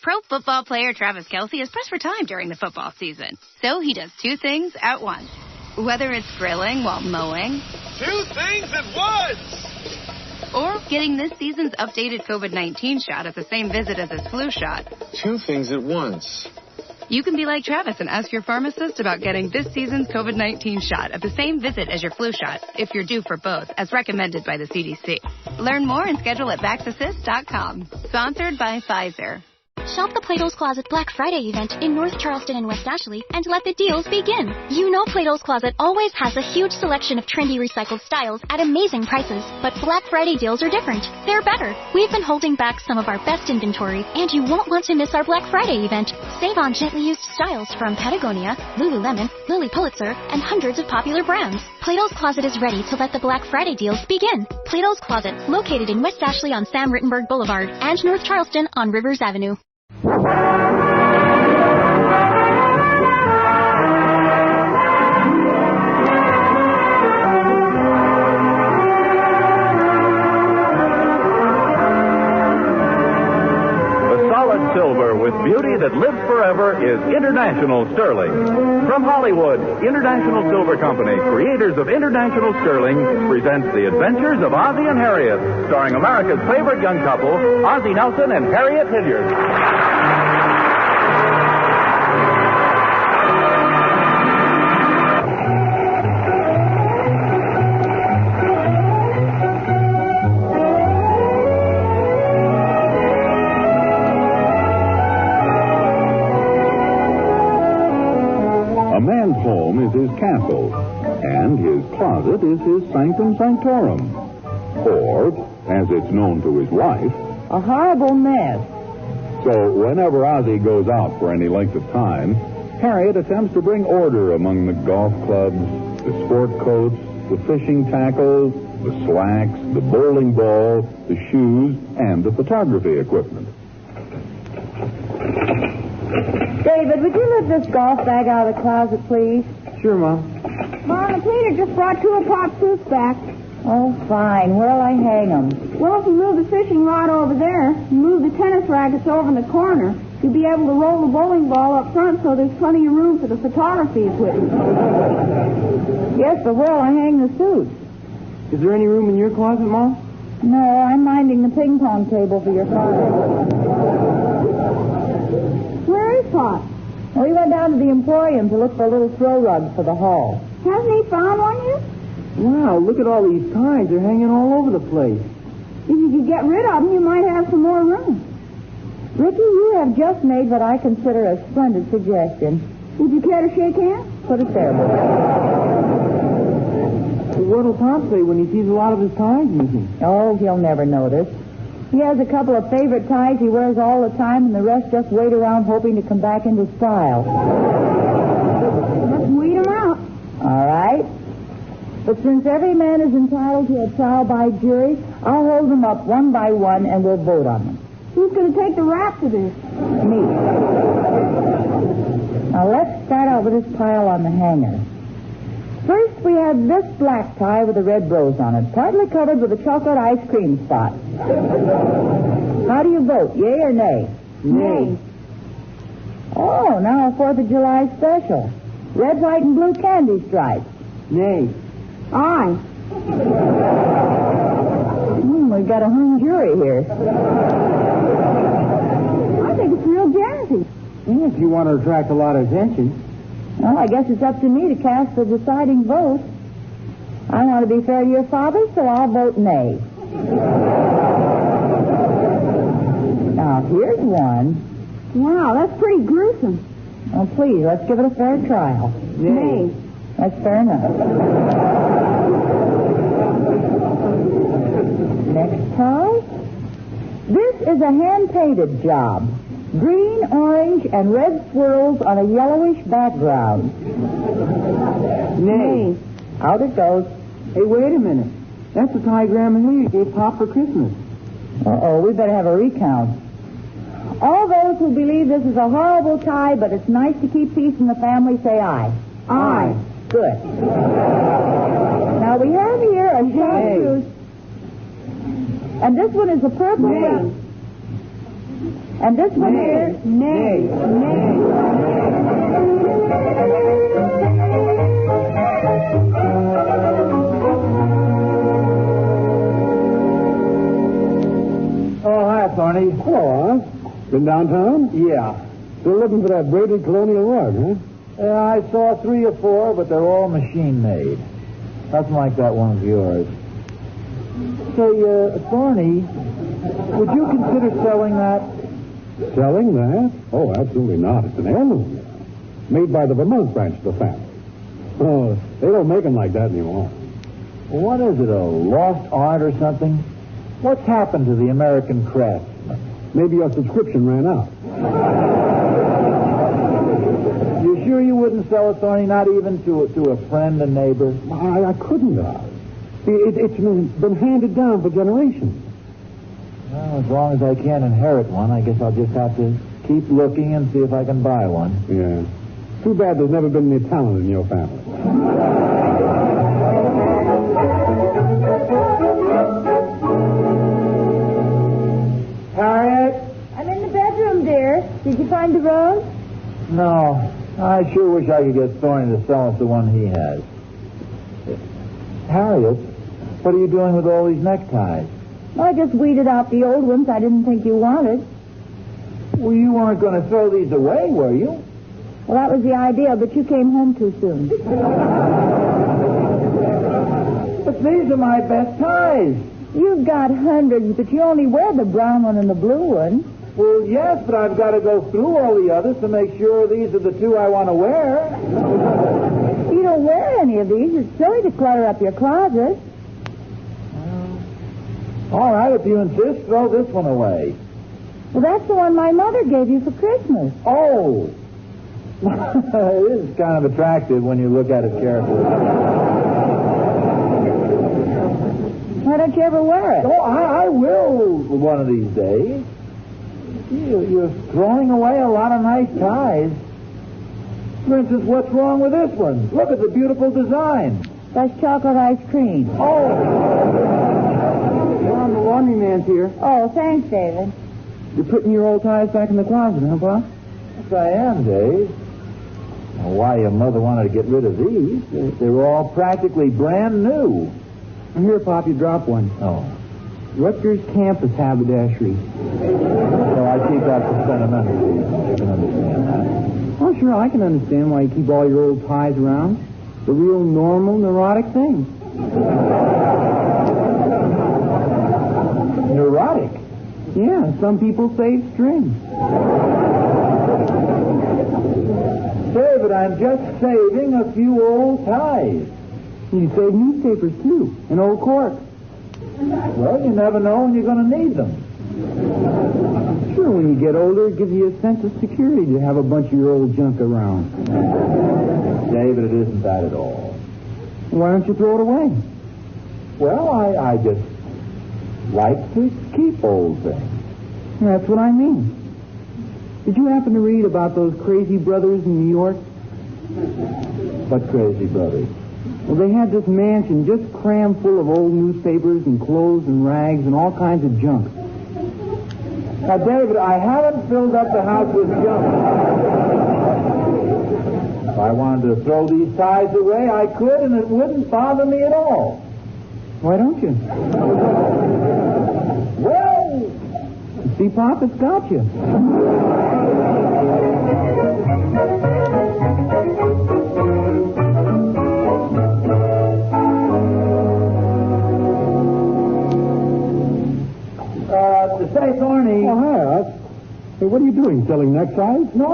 Pro football player Travis Kelce is pressed for time during the football season. So he does two things at once. Whether it's grilling while mowing. Two things at once! Or getting this season's updated COVID-19 shot at the same visit as his flu shot. Two things at once. You can be like Travis and ask your pharmacist about getting this season's COVID-19 shot at the same visit as your flu shot, if you're due for both, as recommended by the CDC. Learn more and schedule at vaxassist.com. Sponsored by Pfizer. Shop the Plato's Closet Black Friday event in North Charleston and West Ashley and let the deals begin. You know Plato's Closet always has a huge selection of trendy recycled styles at amazing prices, but Black Friday deals are different. They're better. We've been holding back some of our best inventory, and you won't want to miss our Black Friday event. Save on gently used styles from Patagonia, Lululemon, Lilly Pulitzer, and hundreds of popular brands. Plato's Closet is ready to let the Black Friday deals begin. Plato's Closet, located in West Ashley on Sam Rittenberg Boulevard and North Charleston on Rivers Avenue. Silver with beauty that lives forever is International Sterling. From Hollywood, International Silver Company, creators of International Sterling, presents The Adventures of Ozzie and Harriet, starring America's favorite young couple, Ozzie Nelson and Harriet Hilliard. Home is his castle, and his closet is his sanctum sanctorum. Or, as it's known to his wife, a horrible mess. So whenever Ozzie goes out for any length of time, Harriet attempts to bring order among the golf clubs, the sport coats, the fishing tackle, the slacks, the bowling ball, the shoes, and the photography equipment. David, would you lift this golf bag out of the closet, please? Sure, Mom. Mom, Peter just brought 2 o'clock suits back. Oh, fine. Where'll I hang them? Well, if you move the fishing rod over there, and move the tennis rackets over in the corner, you'll be able to roll the bowling ball up front so there's plenty of room for the photography equipment. Yes, but where'll I hang the suits? Is there any room in your closet, Mom? No, I'm minding the ping pong table for your father. Where is Pop? Well, he went down to the Emporium to look for a little throw rug for the hall. Hasn't he found one yet? Wow, look at all these ties. They're hanging all over the place. If you could get rid of them, you might have some more room. Ricky, you have just made what I consider a splendid suggestion. Would you care to shake hands? Put it there, boy. So what'll Pop say when he sees a lot of his ties missing? Oh, he'll never notice. He has a couple of favorite ties he wears all the time, and the rest just wait around hoping to come back into style. Let's weed them out. All right. But since every man is entitled to a trial by jury, I'll hold them up one by one, and we'll vote on them. Who's going to take the rap to this? Me. Now, let's start out with this pile on the hanger. First, we have this black tie with a red rose on it, partly covered with a chocolate ice cream spot. How do you vote, yay or nay? Nay. Oh, now a 4th of July special. Red, white, and blue candy stripes. Nay. Aye. We've got a hung jury here. I think it's real jazzy. Yeah, if you want to attract a lot of attention. Well, I guess it's up to me to cast the deciding vote. I want to be fair to your father, so I'll vote nay. Now, here's one. Wow, that's pretty gruesome. Oh, please, let's give it a fair trial. Nay. That's fair enough. Next tie. This is a hand-painted job. Green, orange, and red swirls on a yellowish background. Nay. Out it goes. Hey, wait a minute. That's the tie Grandma Hilliard gave Pop for Christmas. Uh-oh, we better have a recount. All those who believe this is a horrible tie, but it's nice to keep peace in the family, say aye. Aye. Good. Now, we have here a chartreuse. And this one is a purple one. And this one here? Nay. Oh, hi, Thorny. Hello, Oz. Been downtown? Yeah. Still looking for that braided colonial rug, huh? I saw 3 or 4, but they're all machine-made. Nothing like that one of yours. Say, Thorny, would you consider selling that? Selling that? Oh, absolutely not. It's an heirloom. Made by the Vermont branch of the family. Oh, they don't make them like that anymore. What is it, a lost art or something? What's happened to the American crest? Maybe your subscription ran out. You sure you wouldn't sell it, Thorny, not even to a friend and neighbor? I couldn't have. It's been handed down for generations. Well, as long as I can't inherit one, I guess I'll just have to keep looking and see if I can buy one. Yeah. Too bad there's never been any talent in your family. Harriet? I'm in the bedroom, dear. Did you find the rose? No. I sure wish I could get Thorny to sell us the one he has. Harriet, what are you doing with all these neckties? Well, I just weeded out the old ones I didn't think you wanted. Well, you weren't going to throw these away, were you? Well, that was the idea, but you came home too soon. But these are my best ties. You've got hundreds, but you only wear the brown one and the blue one. Well, yes, but I've got to go through all the others to make sure these are the 2 I want to wear. You don't wear any of these. It's silly to clutter up your closet. All right, if you insist, throw this one away. Well, that's the one my mother gave you for Christmas. Oh. It is kind of attractive when you look at it carefully. Why don't you ever wear it? Oh, I will one of these days. You're throwing away a lot of nice ties. For instance, what's wrong with this one? Look at the beautiful design. That's chocolate ice cream. Oh. John, the laundry man's here. Oh, thanks, David. You're putting your old ties back in the closet, huh, Bob? Yes, I am, Dave. Now, why your mother wanted to get rid of these? They were all practically brand new. Here, Pop, you dropped one. Oh. Rutgers campus haberdashery. So I keep that for sentimental reasons. You can understand that. Oh, sure, I can understand why you keep all your old ties around. The real normal, neurotic thing. Neurotic? Yeah, some people save strings. David, I'm just saving a few old ties. You save newspapers, too, and old cork. Well, you never know when you're going to need them. Sure, when you get older, it gives you a sense of security to have a bunch of your old junk around. David, it isn't that at all. Why don't you throw it away? Well, I just like to keep old things. That's what I mean. Did you happen to read about those crazy brothers in New York? What crazy brothers? Well, they had this mansion just crammed full of old newspapers and clothes and rags and all kinds of junk. Now, David, I haven't filled up the house with junk. If I wanted to throw these ties away, I could, and it wouldn't bother me at all. Why don't you? Well, see, Pop, it's got you. Say, Thorny. Oh, hi, Oz. Hey, what are you doing? Selling neckties? No.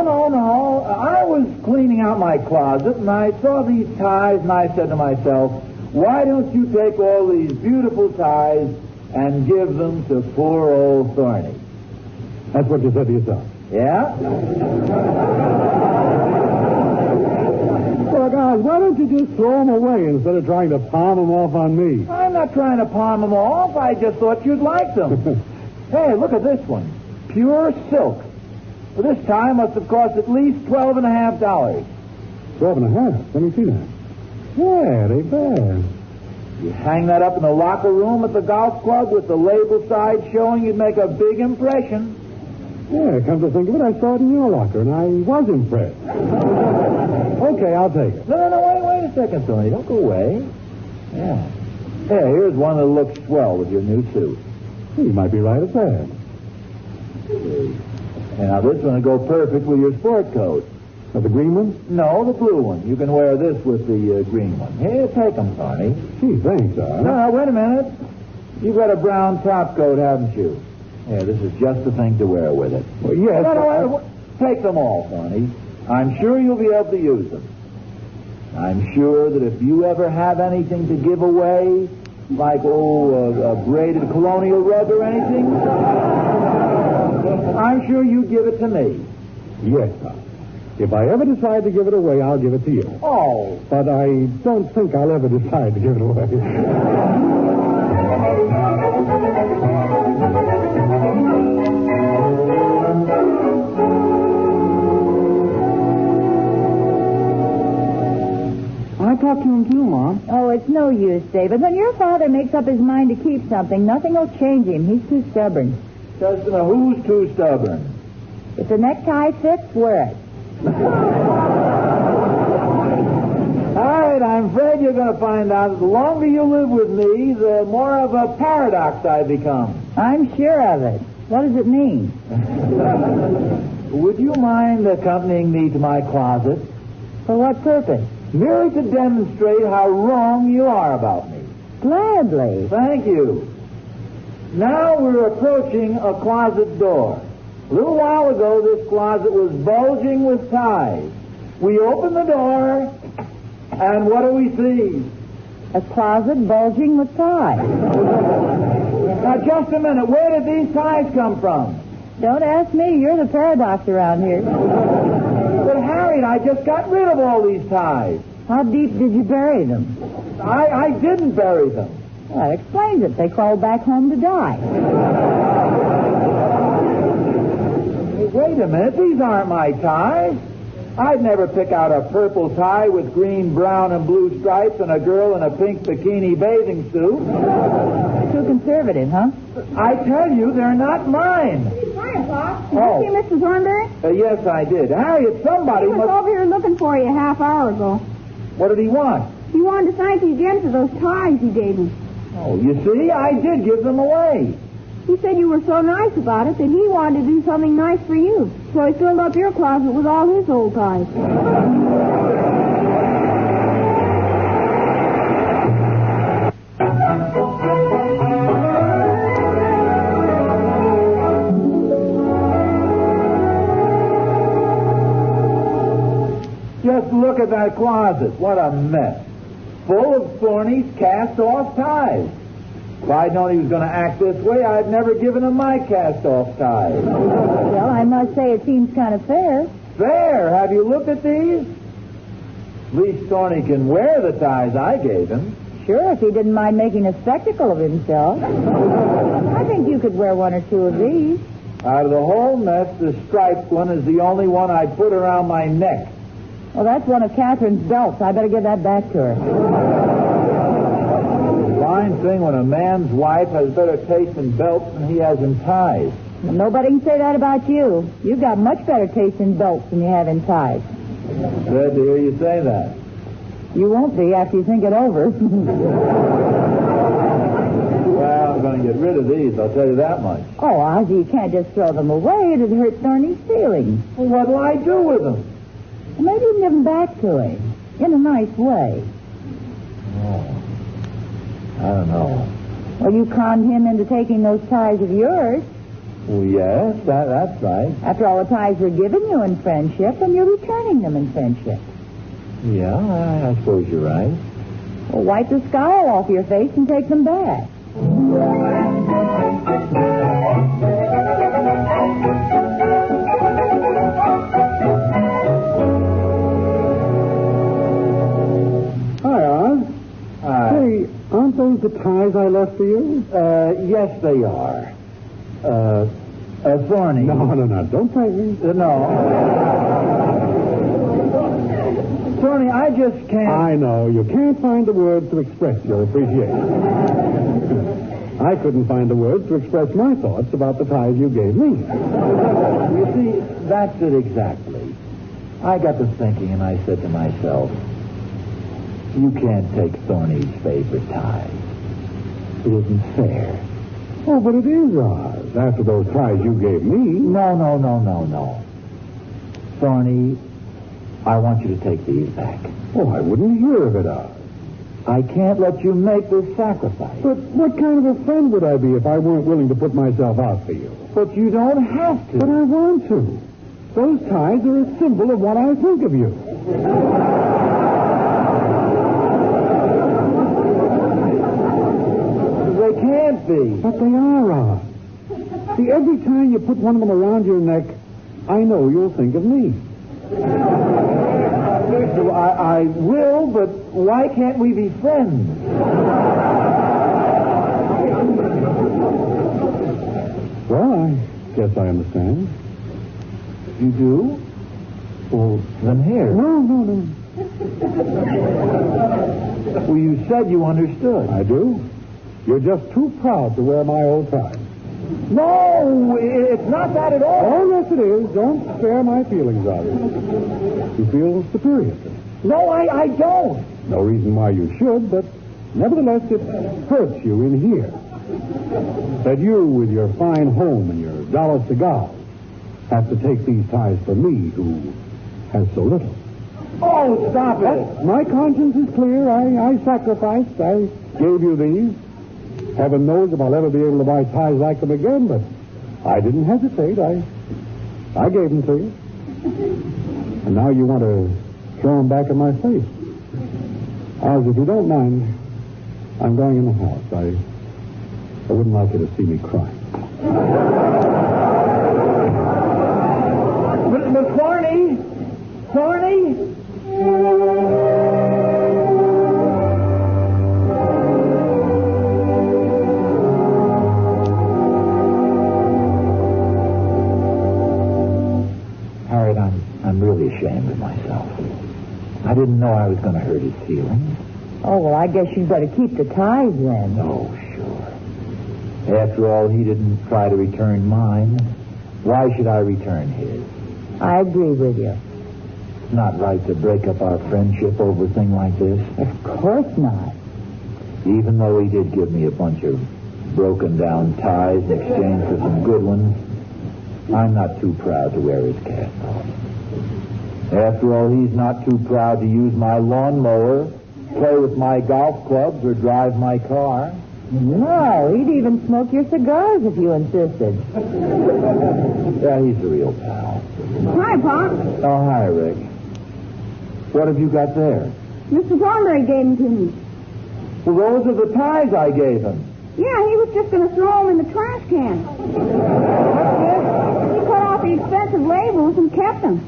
I was cleaning out my closet, and I saw these ties, and I said to myself, why don't you take all these beautiful ties and give them to poor old Thorny? That's what you said to yourself. Yeah? Look, Oz, why don't you just throw them away instead of trying to palm them off on me? I'm not trying to palm them off. I just thought you'd like them. Hey, look at this one. Pure silk. Well, this tie must have cost at least $12.50. $12.50? Let me see that. Yeah, they bad. You hang that up in the locker room at the golf club with the label side showing, you'd make a big impression. Yeah, come to think of it, I saw it in your locker, and I was impressed. Okay, I'll take it. No, wait a second, Tony. Don't go away. Yeah. Hey, here's one that looks swell with your new suit. You might be right at that. And now this one will go perfect with your sport coat. The green one? No, the blue one. You can wear this with the green one. Here, take them, Tony. Gee, thanks, Art. No, wait a minute. You've got a brown top coat, haven't you? Yeah, this is just the thing to wear with it. Well, yes. No, take them all, Tony. I'm sure you'll be able to use them. I'm sure that if you ever have anything to give away, like, a braided colonial rug or anything, I'm sure you'd give it to me. Yes, Art. If I ever decide to give it away, I'll give it to you. Oh. But I don't think I'll ever decide to give it away. I talked to him too, Mom. Oh, it's no use, David. When your father makes up his mind to keep something, nothing will change him. He's too stubborn. Who's too stubborn? If the necktie fits, wear it. All right, I'm afraid you're going to find out that the longer you live with me, the more of a paradox I become. I'm sure of it. What does it mean? Would you mind accompanying me to my closet? For what purpose? Merely to demonstrate how wrong you are about me. Gladly. Thank you. Now we're approaching a closet door. A little while ago, this closet was bulging with ties. We open the door, and what do we see? A closet bulging with ties. Now, just a minute. Where did these ties come from? Don't ask me. You're the paradox around here. But, Harriet, I just got rid of all these ties. How deep did you bury them? I didn't bury them. Well, that explains it. They crawled back home to die. Wait a minute. These aren't my ties. I'd never pick out a purple tie with green, brown, and blue stripes and a girl in a pink bikini bathing suit. Too conservative, huh? I tell you, they're not mine. Hi, Pop. Did Oh. you see Mr. Thornberry? Yes, I did. Harriet, somebody He was must... over here looking for you a half hour ago. What did he want? He wanted to thank you again for those ties you gave him. Oh, you see, I did give them away. He said you were so nice about it that he wanted to do something nice for you. So he filled up your closet with all his old ties. Just look at that closet. What a mess. Full of Thorny's cast-off ties. If I'd known he was going to act this way, I'd never given him my cast-off ties. Well, I must say it seems kind of fair. There, have you looked at these? At least Thorny can wear the ties I gave him. Sure, if he didn't mind making a spectacle of himself. I think you could wear one or two of these. Out of the whole mess, the striped one is the only one I'd put around my neck. Well, that's one of Catherine's belts. I better give that back to her. Fine thing when a man's wife has better taste in belts than he has in ties. Well, nobody can say that about you. You've got much better taste in belts than you have in ties. Glad to hear you say that. You won't be after you think it over. Well, I'm going to get rid of these, I'll tell you that much. Oh, Ozzie, you can't just throw them away. It'd hurt Thorny's feelings. Well, what'll I do with them? Well, maybe you can give them back to him. In a nice way. Oh. I don't know. Well, you conned him into taking those ties of yours. Well, yes, that's right. After all, the ties were given you in friendship, and you're returning them in friendship. Yeah, I suppose you're right. Well, wipe the scowl off your face and take them back. Hi, Oz. Hey, aren't those the ties I left for you? Yes, they are. Thorny. No. Don't thank me. No. Thorny, I just can't... I know. You can't find the words to express your appreciation. I couldn't find the words to express my thoughts about the ties you gave me. You see, that's it exactly. I got to thinking, and I said to myself, you can't take Thorny's favorite ties. It isn't fair. Oh, but it is, Oz. After those ties you gave me. No. Thorny, I want you to take these back. Oh, I wouldn't hear of it, Oz. I can't let you make this sacrifice. But what kind of a friend would I be if I weren't willing to put myself out for you? But you don't have to. But I want to. Those ties are a symbol of what I think of you. They can't be. But they are, Oz. See, every time you put one of them around your neck, I know you'll think of me. I will, but why can't we be friends? Well, I guess I understand. You do? Well, then here. No. Well, you said you understood. I do. You're just too proud to wear my old tie. No, it's not that at all. Oh, yes, it is. Don't spare my feelings, Ozzie. You feel superior to me. No, I don't. No reason why you should, but nevertheless, it hurts you in here. That you, with your fine home and your dollar cigars, have to take these ties from me, who has so little. Oh, stop it. My conscience is clear. I sacrificed. I gave you these. Heaven knows if I'll ever be able to buy ties like them again, but I didn't hesitate. I gave them to you. And now you want to throw them back in my face. Oz, if you don't mind, I'm going in the house. I wouldn't like you to see me cry. But Thorny? Harriet, I'm really ashamed of myself. I didn't know I was going to hurt his feelings. Oh, well, I guess you'd better keep the ties then. Oh, sure. After all, he didn't try to return mine. Why should I return his? I agree with you. It's not right to break up our friendship over a thing like this. Of course not. Even though he did give me a bunch of broken-down ties in exchange for some good ones, I'm not too proud to wear his cast off. After all, he's not too proud to use my lawnmower, play with my golf clubs, or drive my car. No, he'd even smoke your cigars if you insisted. Yeah, he's a real pal. Hi, Pop. Oh, hi, Rick. What have you got there? Mr. Thornberry gave them to me. Well, those are the ties I gave him. Yeah, he was just going to throw them in the trash can. He cut off the expensive labels and kept them.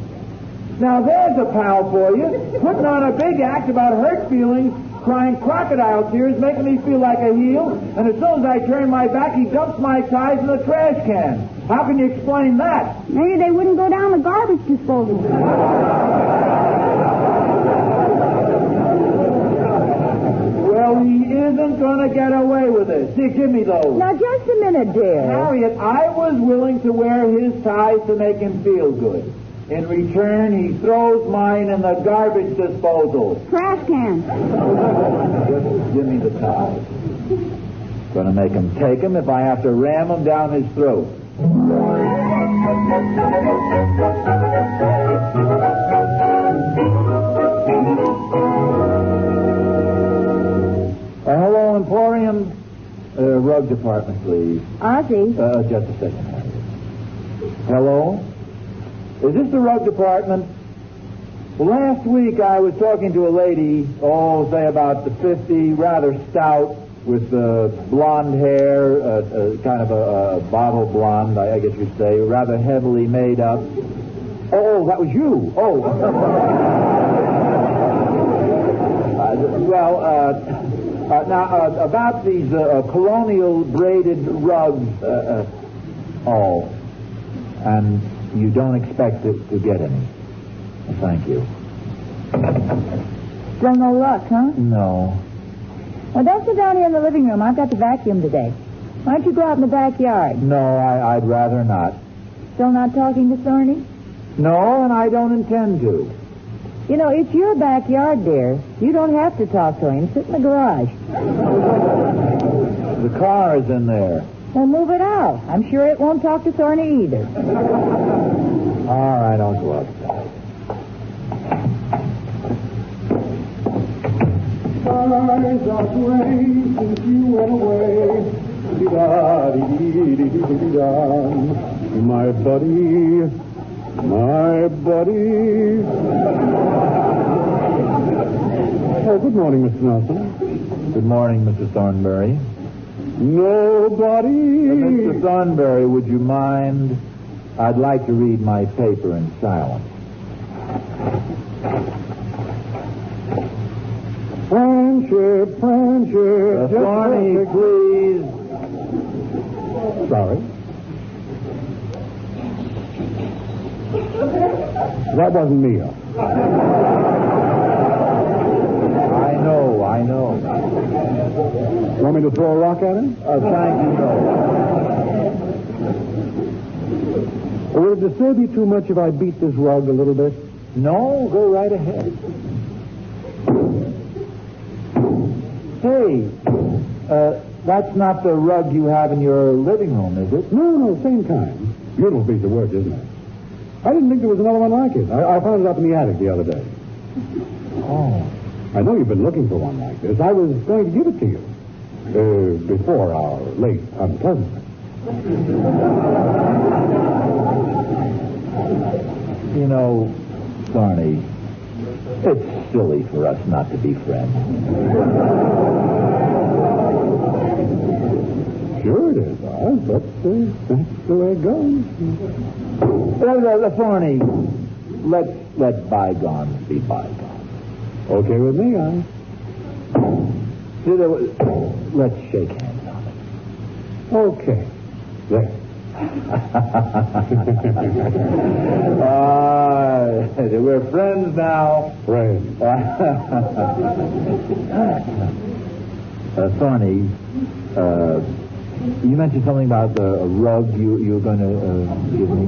Now, there's a pal for you. Putting on a big act about hurt feelings, crying crocodile tears, making me feel like a heel, and as soon as I turn my back, he dumps my ties in the trash can. How can you explain that? Maybe they wouldn't go down the garbage disposal. Well, he isn't going to get away with it. See, give me those. Now, just a minute, dear. Harriet, I was willing to wear his ties to make him feel good. In return, he throws mine in the garbage disposal. Trash can. Just give me the ties. Going to make him take them if I have to ram them down his throat. Hello, Emporium. Rug department, please. Ozzie. Just a second, Harriet. Hello? Is this the rug department? Well, last week I was talking to a lady, say about the 50, rather stout, with blonde hair, kind of a bottle blonde, I guess you'd say, rather heavily made up. Oh, that was you. Oh. Now, about these colonial braided rugs, and you don't expect to get any. Thank you. Still no luck, huh? No. Well, don't sit down here in the living room. I've got to vacuum today. Why don't you go out in the backyard? No, I'd rather not. Still not talking to Thorny? No, and I don't intend to. You know, it's your backyard, dear. You don't have to talk to him. Sit in the garage. The car is in there. Well, move it out. I'm sure it won't talk to Thorny either. All right, I'll go outside. Skies are gray since you went away. Dee-da-dee-dee-dee-dee-da. My buddy, my buddy. Oh, good morning, Mr. Nelson. Good morning, Mr. Thornberry. Nobody. Mr. Thornberry, would you mind? I'd like to read my paper in silence. Friendship. Thorny, please. Sorry. That wasn't me. I know. Want me to throw a rock at him? Thank you, no. Would it disturb you too much if I beat this rug a little bit? No, go right ahead. Hey, that's not the rug you have in your living room, is it? No, same kind. Beautiful piece of work, isn't it? I didn't think there was another one like it. I found it up in the attic the other day. Oh. I know you've been looking for one like this. I was going to give it to you before our late unpleasantness. You know, Thorny, it's silly for us not to be friends. Sure it is, Oz, but that's the way it goes. Thorny, let bygones be bygones. Okay with me, Oz. Let's shake hands on it. Okay. There. We're friends now. Friends. Thorny, you mentioned something about a rug you were going to give me.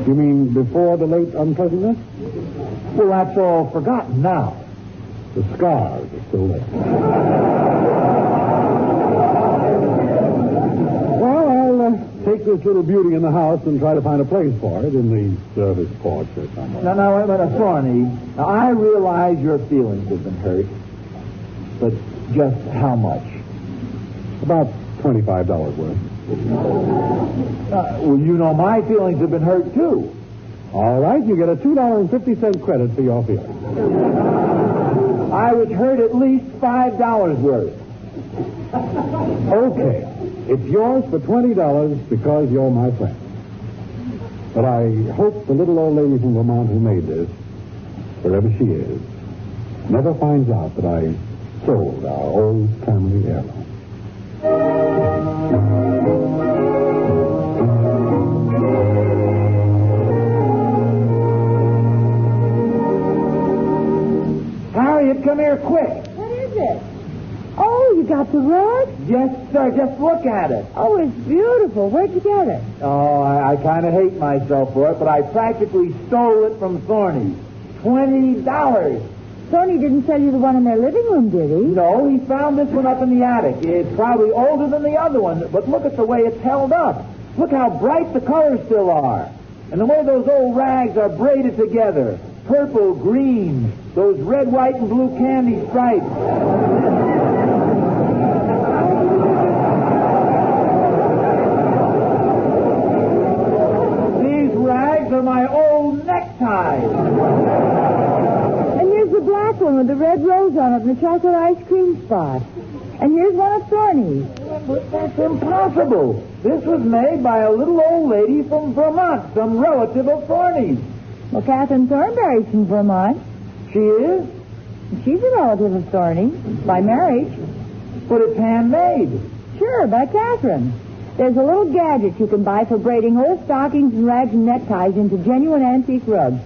You mean before the late unpleasantness? Well, that's all forgotten now. The scars are still there. Well, I'll take this little beauty in the house and try to find a place for it in the service porch or somewhere. Now, wait a minute, Thorny. Now, I realize your feelings have been hurt, but just how much? About $25 worth. Well, you know my feelings have been hurt, too. All right, you get a $2.50 credit for your feelings. I was hurt at least $5 worth. Okay. It's yours for $20 because you're my friend. But I hope the little old lady from Vermont who made this, wherever she is, never finds out that I sold our old family heirloom. Harriet, come here quick. What is it? Oh, you got the rug? Yes, sir. Just look at it. Oh, it's beautiful. Where'd you get it? Oh, I kind of hate myself for it, but I practically stole it from Thorny. $20. Thorny didn't sell you the one in their living room, did he? No, he found this one up in the attic. It's probably older than the other one, but look at the way it's held up. Look how bright the colors still are. And the way those old rags are braided together. Purple, green, those red, white, and blue candy stripes. These rags are my old neckties. And here's the black one with the red rose on it and the chocolate ice cream spot. And here's one of Thorny's. But that's impossible. This was made by a little old lady from Vermont, some relative of Thorny's. Well, Catherine Thornberry's from Vermont. She is? She's a relative of Thorny, by marriage. But it's handmade. Sure, by Catherine. There's a little gadget you can buy for braiding old stockings and rags and neckties into genuine antique rugs.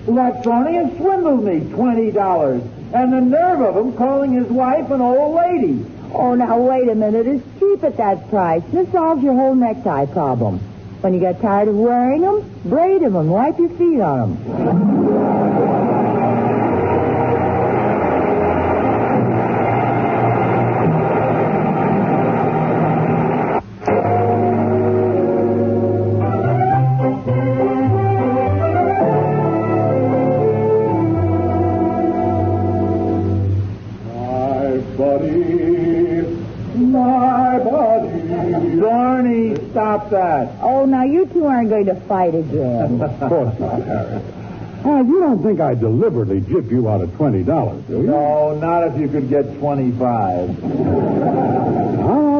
Well, that Thorny has swindled me, $20. And the nerve of him calling his wife an old lady. Oh, now, wait a minute. It's cheap at that price. This solves your whole necktie problem. When you get tired of wearing them, braid them and wipe your feet on them. Stop that. Oh, now you two aren't going to fight again. Of course not, Harriet. You don't think I deliberately gypped you out of $20, do you? No, not if you could get 25.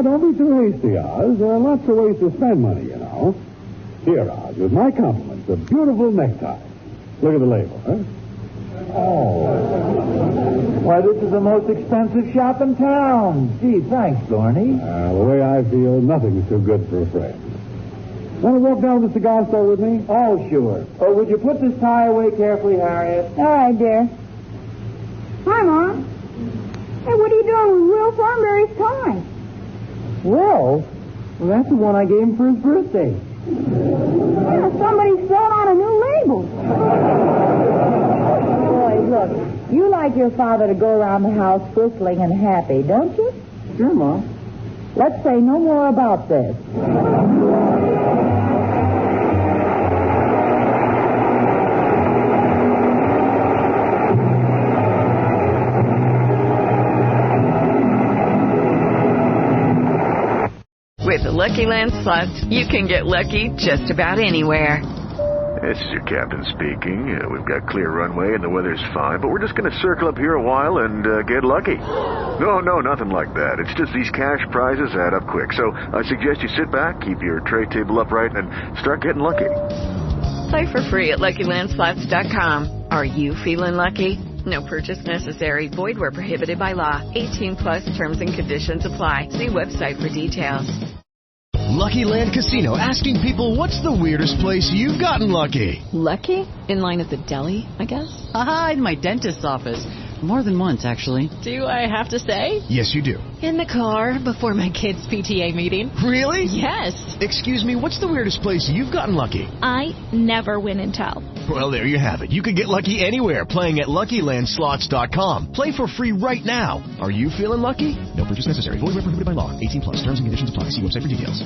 Don't be too hasty, Oz. There are lots of ways to spend money, you know. Here, Oz, with my compliments, a beautiful necktie. Look at the label, huh? Oh. Why, this is the most expensive shop in town. Gee, thanks, Thorny. The way I feel, nothing's too good for a friend. Want to walk down to the cigar store with me? Oh, sure. Oh, would you put this tie away carefully, Harriet? All right, dear. Hi, Mom. Hey, what are you doing with Will Thornberry's tie? Will? Well, that's the one I gave him for his birthday. Yeah, somebody's thrown on a new label. Boy, look, you like your father to go around the house whistling and happy, don't you? Sure, Mom. Let's say no more about this. With the Lucky Land Slots, you can get lucky just about anywhere. This is your captain speaking. We've got clear runway and the weather's fine, but we're just going to circle up here a while and get lucky. No, nothing like that. It's just these cash prizes add up quick. So I suggest you sit back, keep your tray table upright, and start getting lucky. Play for free at LuckyLandSlots.com. Are you feeling lucky? No purchase necessary. Void where prohibited by law. 18+ terms and conditions apply. See website for details. Lucky Land Casino, asking people, what's the weirdest place you've gotten lucky? Lucky? In line at the deli, I guess? Aha, in my dentist's office. More than once, actually. Do I have to say? Yes, you do. In the car before my kids' PTA meeting. Really? Yes. Excuse me, what's the weirdest place you've gotten lucky? I never win and tell. Well, there you have it. You can get lucky anywhere, playing at LuckyLandSlots.com. Play for free right now. Are you feeling lucky? No purchase necessary. Void where prohibited by law. 18+. Terms and conditions apply. See website for details.